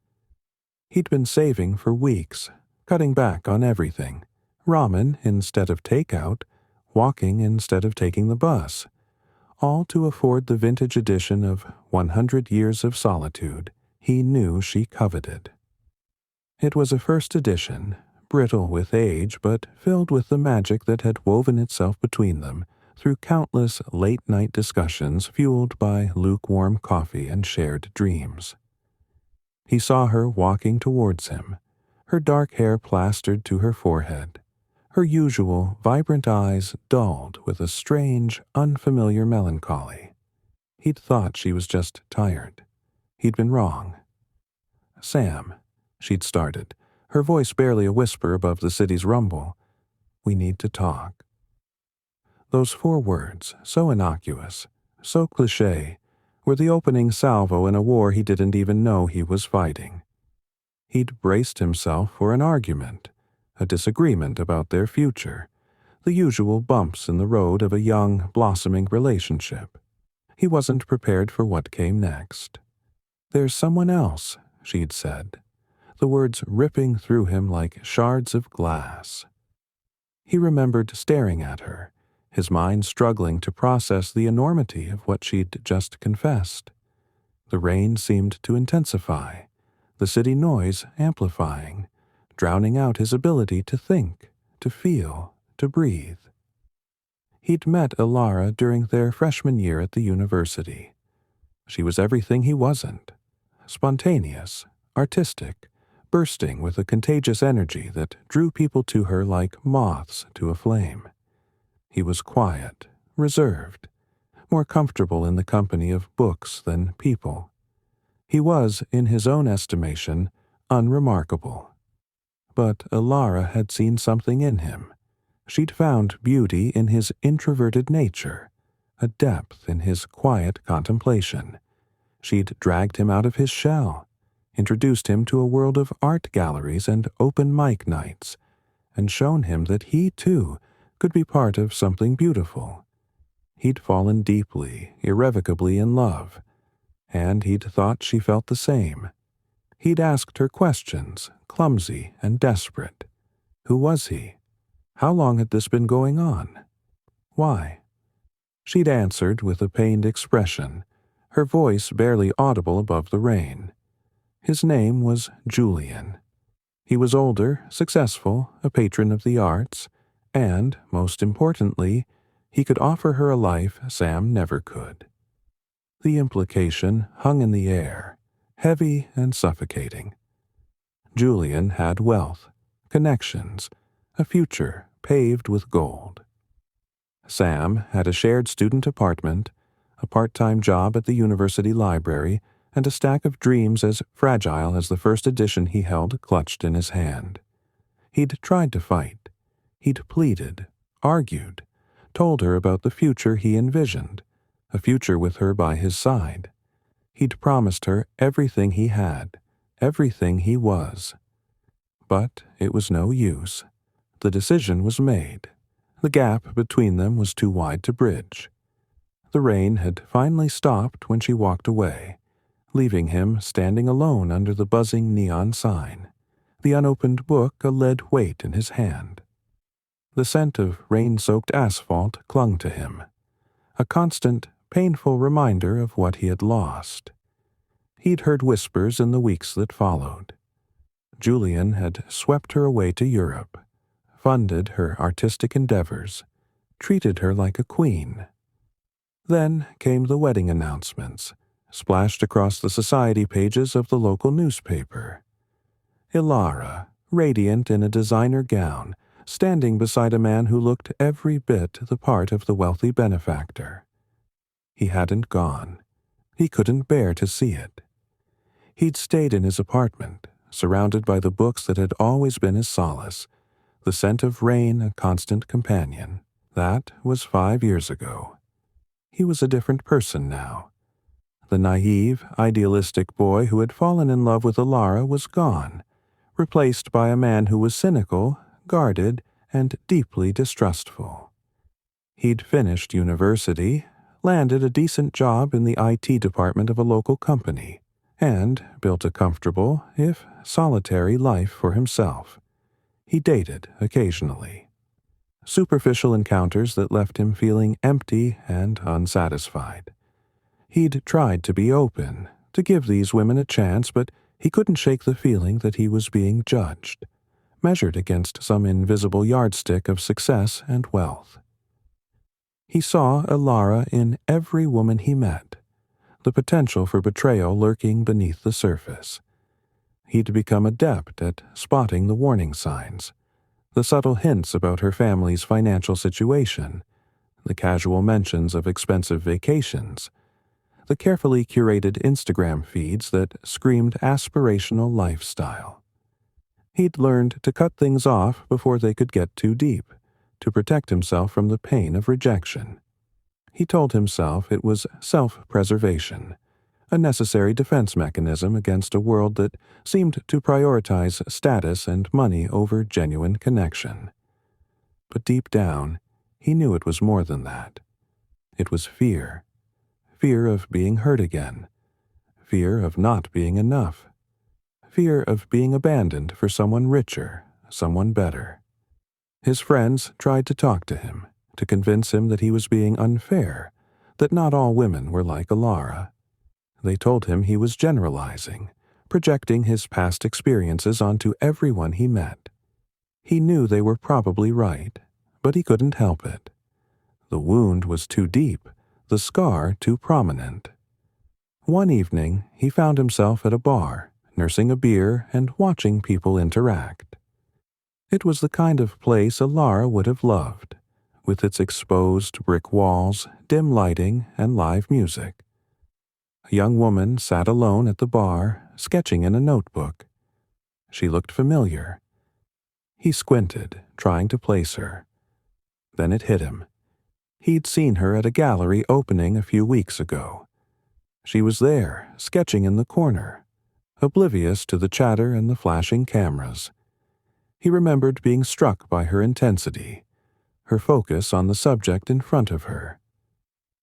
He'd been saving for weeks, cutting back on everything, ramen instead of takeout, walking instead of taking the bus, all to afford the vintage edition of 100 Years of Solitude he knew she coveted. It was a first edition, brittle with age but filled with the magic that had woven itself between them through countless late-night discussions fueled by lukewarm coffee and shared dreams. He saw her walking towards him, her dark hair plastered to her forehead, her usual vibrant eyes dulled with a strange, unfamiliar melancholy. He'd thought she was just tired. He'd been wrong. "Sam," she'd started, her voice barely a whisper above the city's rumble. "We need to talk." Those 4 words, so innocuous, so cliché, were the opening salvo in a war he didn't even know he was fighting. He'd braced himself for an argument, a disagreement about their future, the usual bumps in the road of a young, blossoming relationship. He wasn't prepared for what came next. "There's someone else," she'd said, the words ripping through him like shards of glass. He remembered staring at her, his mind struggling to process the enormity of what she'd just confessed. The rain seemed to intensify, the city noise amplifying, drowning out his ability to think, to feel, to breathe. He'd met Ilara during their freshman year at the university. She was everything he wasn't. Spontaneous, artistic, bursting with a contagious energy that drew people to her like moths to a flame. He was quiet, reserved, more comfortable in the company of books than people. He was, in his own estimation, unremarkable. But Ilara had seen something in him. She'd found beauty in his introverted nature, a depth in his quiet contemplation. She'd dragged him out of his shell, introduced him to a world of art galleries and open mic nights, and shown him that he, too, could be part of something beautiful. He'd fallen deeply, irrevocably in love, and he'd thought she felt the same. He'd asked her questions, clumsy and desperate. Who was he? How long had this been going on? Why? She'd answered with a pained expression, her voice barely audible above the rain. His name was Julian. He was older, successful, a patron of the arts, and, most importantly, he could offer her a life Sam never could. The implication hung in the air, heavy and suffocating. Julian had wealth, connections, a future paved with gold. Sam had a shared student apartment, a part-time job at the university library, and a stack of dreams as fragile as the first edition he held clutched in his hand. He'd tried to fight. He'd pleaded, argued, told her about the future he envisioned, a future with her by his side. He'd promised her everything he had, everything he was. But it was no use. The decision was made. The gap between them was too wide to bridge. The rain had finally stopped when she walked away, leaving him standing alone under the buzzing neon sign, the unopened book a lead weight in his hand. The scent of rain-soaked asphalt clung to him, a constant, painful reminder of what he had lost. He'd heard whispers in the weeks that followed. Julian had swept her away to Europe, funded her artistic endeavors, treated her like a queen. Then came the wedding announcements, splashed across the society pages of the local newspaper. Ilara, radiant in a designer gown, standing beside a man who looked every bit the part of the wealthy benefactor. He hadn't gone. He couldn't bear to see it. He'd stayed in his apartment, surrounded by the books that had always been his solace, the scent of rain a constant companion. That was 5 years ago. He was a different person now. The naive, idealistic boy who had fallen in love with Ilara was gone, replaced by a man who was cynical, guarded, and deeply distrustful. He'd finished university, landed a decent job in the IT department of a local company, and built a comfortable, if solitary, life for himself. He dated occasionally. Superficial encounters that left him feeling empty and unsatisfied. He'd tried to be open, to give these women a chance, but He couldn't shake the feeling that he was being judged, measured against some invisible yardstick of success and wealth. He saw Ilara in every woman he met, the potential for betrayal lurking beneath the surface. He'd become adept at spotting the warning signs, the subtle hints about her family's financial situation, the casual mentions of expensive vacations, the carefully curated Instagram feeds that screamed aspirational lifestyle. He'd learned to cut things off before they could get too deep, to protect himself from the pain of rejection. He told himself it was self-preservation, a necessary defense mechanism against a world that seemed to prioritize status and money over genuine connection. But deep down, he knew it was more than that. It was fear. Fear of being hurt again. Fear of not being enough. Fear of being abandoned for someone richer, someone better. His friends tried to talk to him, to convince him that he was being unfair, that not all women were like Ilara. They told him he was generalizing, projecting his past experiences onto everyone he met. He knew they were probably right, but he couldn't help it. The wound was too deep, the scar too prominent. One evening, he found himself at a bar, nursing a beer and watching people interact. It was the kind of place Ilara would have loved, with its exposed brick walls, dim lighting, and live music. A young woman sat alone at the bar, sketching in a notebook. She looked familiar. He squinted, trying to place her. Then it hit him. He'd seen her at a gallery opening a few weeks ago. She was there, sketching in the corner, oblivious to the chatter and the flashing cameras. He remembered being struck by her intensity, her focus on the subject in front of her.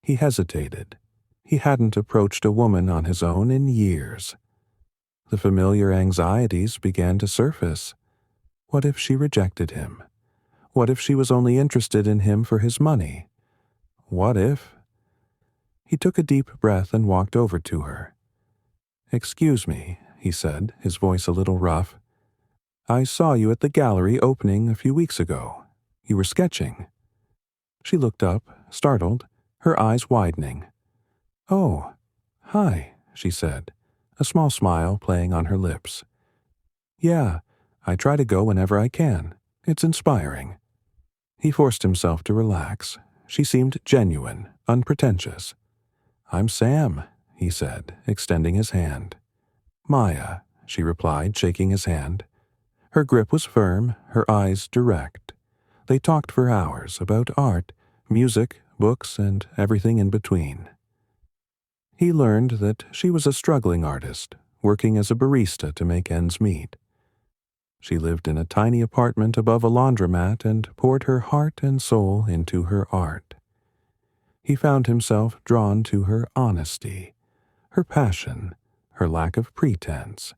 He hesitated. He hadn't approached a woman on his own in years. The familiar anxieties began to surface. What if she rejected him? What if she was only interested in him for his money? What if? He took a deep breath and walked over to her. "Excuse me," he said, his voice a little rough. "I saw you at the gallery opening a few weeks ago. You were sketching." She looked up, startled, her eyes widening. "Oh, hi," she said, a small smile playing on her lips. "Yeah, I try to go whenever I can. It's inspiring." He forced himself to relax. She seemed genuine, unpretentious. "I'm Sam," he said, extending his hand. "Maya," she replied, shaking his hand. Her grip was firm, her eyes direct. They talked for hours about art, music, books, and everything in between. He learned that she was a struggling artist, working as a barista to make ends meet. She lived in a tiny apartment above a laundromat and poured her heart and soul into her art. He found himself drawn to her honesty, her passion, her lack of pretense.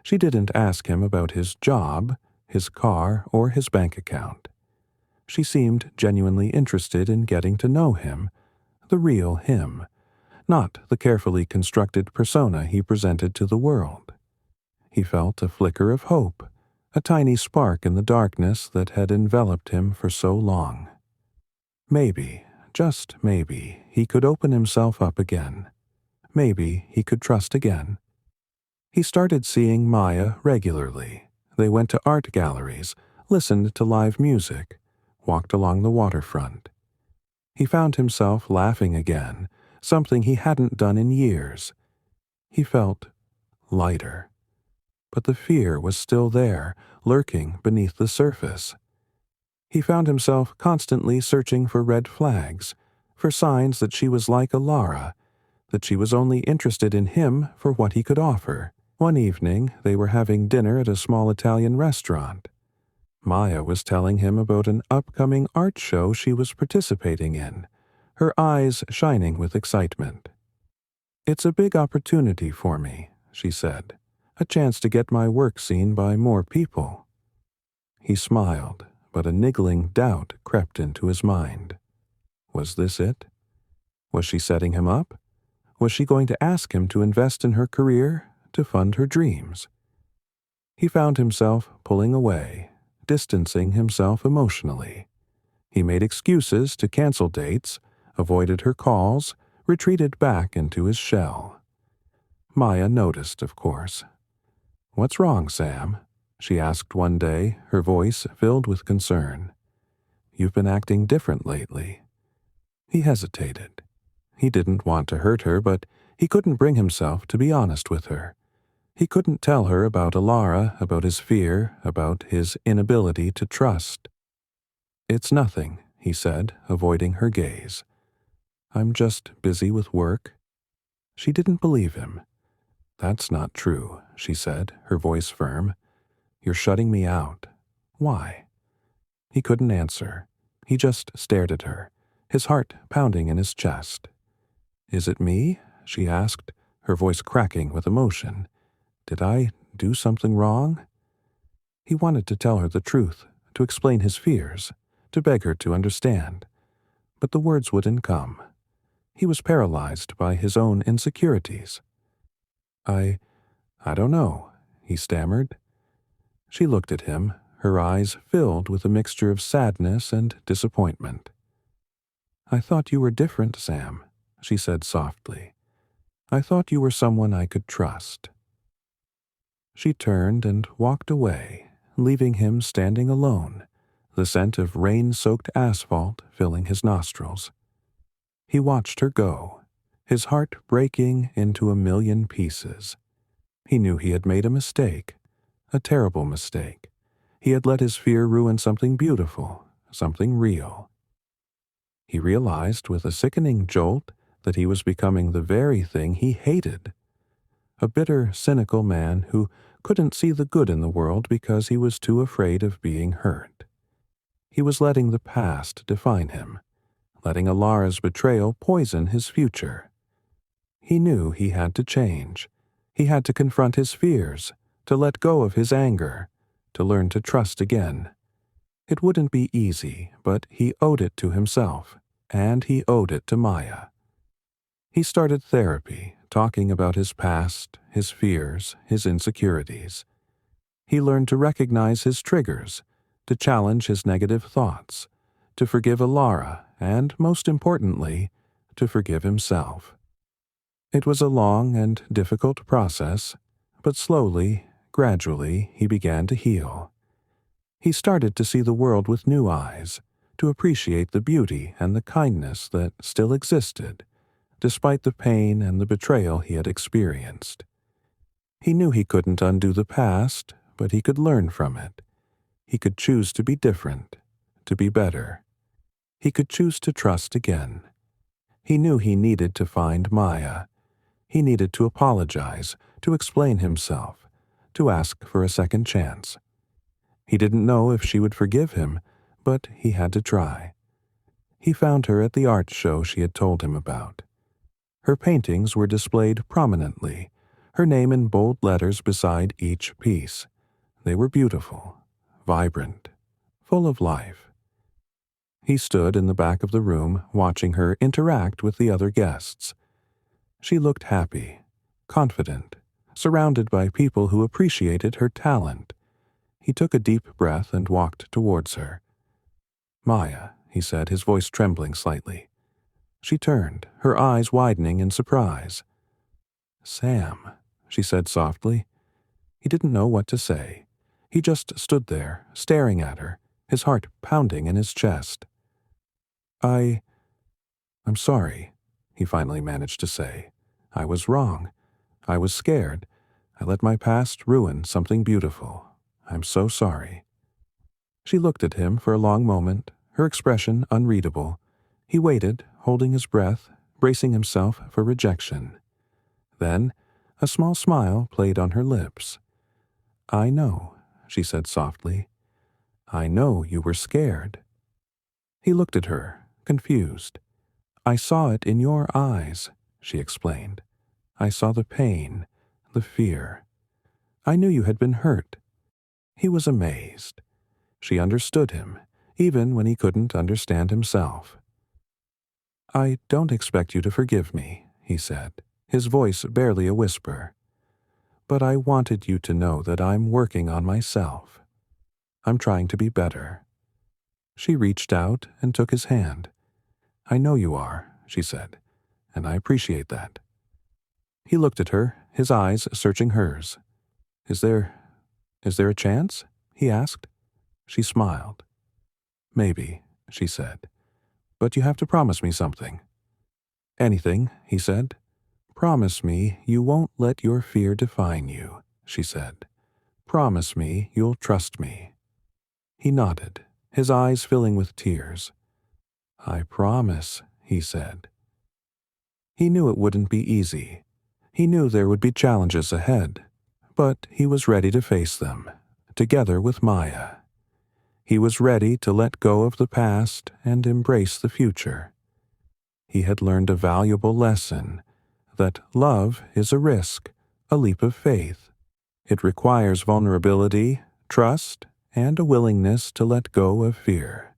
She didn't ask him about his job, his car, or his bank account. She seemed genuinely interested in getting to know him, the real him, not the carefully constructed persona he presented to the world. He felt a flicker of hope, a tiny spark in the darkness that had enveloped him for so long. Maybe, just maybe, he could open himself up again. Maybe he could trust again. He started seeing Maya regularly. They went to art galleries, listened to live music, walked along the waterfront. He found himself laughing again, something he hadn't done in years. He felt lighter. But the fear was still there, lurking beneath the surface. He found himself constantly searching for red flags, for signs that she was like Ilara, that she was only interested in him for what he could offer. One evening, they were having dinner at a small Italian restaurant. Maya was telling him about an upcoming art show she was participating in, her eyes shining with excitement. "It's a big opportunity for me," she said, "a chance to get my work seen by more people." He smiled, but a niggling doubt crept into his mind. Was this it? Was she setting him up? Was she going to ask him to invest in her career, to fund her dreams. He found himself pulling away, distancing himself emotionally. He made excuses to cancel dates, avoided her calls, retreated back into his shell. Maya noticed, of course. "What's wrong, Sam?" she asked one day, her voice filled with concern. "You've been acting different lately." He hesitated. He didn't want to hurt her, but he couldn't bring himself to be honest with her. He couldn't tell her about Alara, about his fear, about his inability to trust. "It's nothing," he said, avoiding her gaze. "I'm just busy with work." She didn't believe him. "That's not true," she said, her voice firm. "You're shutting me out. Why?" He couldn't answer. He just stared at her, his heart pounding in his chest. "Is it me?" she asked, her voice cracking with emotion. "Did I do something wrong?" He wanted to tell her the truth, to explain his fears, to beg her to understand. But the words wouldn't come. He was paralyzed by his own insecurities. I don't know," he stammered. She looked at him, her eyes filled with a mixture of sadness and disappointment. "I thought you were different, Sam," she said softly. "I thought you were someone I could trust." She turned and walked away, leaving him standing alone, the scent of rain-soaked asphalt filling his nostrils. He watched her go, his heart breaking into a million pieces. He knew he had made a mistake, a terrible mistake. He had let his fear ruin something beautiful, something real. He realized with a sickening jolt that he was becoming the very thing he hated. A bitter, cynical man who couldn't see the good in the world because he was too afraid of being hurt. He was letting the past define him, letting Alara's betrayal poison his future. He knew he had to change. He had to confront his fears, to let go of his anger, to learn to trust again. It wouldn't be easy, but he owed it to himself, and he owed it to Maya. He started therapy, talking about his past, his fears, his insecurities. He learned to recognize his triggers, to challenge his negative thoughts, to forgive Alara, and, most importantly, to forgive himself. It was a long and difficult process, but slowly, gradually, he began to heal. He started to see the world with new eyes, to appreciate the beauty and the kindness that still existed, despite the pain and the betrayal he had experienced. He knew he couldn't undo the past, but he could learn from it. He could choose to be different, to be better. He could choose to trust again. He knew he needed to find Maya. He needed to apologize, to explain himself, to ask for a second chance. He didn't know if she would forgive him, but he had to try. He found her at the art show she had told him about. Her paintings were displayed prominently, her name in bold letters beside each piece. They were beautiful, vibrant, full of life. He stood in the back of the room, watching her interact with the other guests. She looked happy, confident, surrounded by people who appreciated her talent. He took a deep breath and walked towards her. "Maya," he said, his voice trembling slightly. She turned, her eyes widening in surprise. "Sam," she said softly. He didn't know what to say. He just stood there, staring at her, his heart pounding in his chest. I'm sorry," he finally managed to say. "I was wrong. I was scared. I let my past ruin something beautiful. I'm so sorry." She looked at him for a long moment, her expression unreadable. He waited, holding his breath, bracing himself for rejection. Then a small smile played on her lips. "I know," she said softly. "I know you were scared." He looked at her, confused. "I saw it in your eyes," she explained. "I saw the pain, the fear. I knew you had been hurt." He was amazed. She understood him, even when he couldn't understand himself. "I don't expect you to forgive me," he said, his voice barely a whisper. but I wanted you to know that I'm working on myself. I'm trying to be better." She reached out and took his hand. "I know you are," she said, "and I appreciate that." He looked at her, his eyes searching hers. Is there a chance?" he asked. She smiled. "Maybe," she said, "but you have to promise me something." "Anything," he said. "Promise me you won't let your fear define you," she said. "Promise me you'll trust me." He nodded, his eyes filling with tears. "I promise," he said. He knew it wouldn't be easy. He knew there would be challenges ahead, but he was ready to face them, together with Maya. He was ready to let go of the past and embrace the future. He had learned a valuable lesson, that love is a risk, a leap of faith. It requires vulnerability, trust, and a willingness to let go of fear.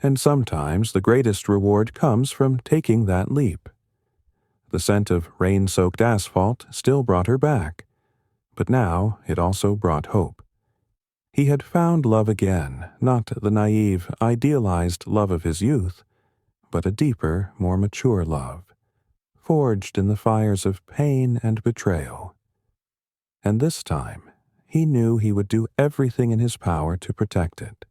And sometimes the greatest reward comes from taking that leap. The scent of rain-soaked asphalt still brought her back, but now it also brought hope. He had found love again, not the naive, idealized love of his youth, but a deeper, more mature love, forged in the fires of pain and betrayal. And this time, he knew he would do everything in his power to protect it.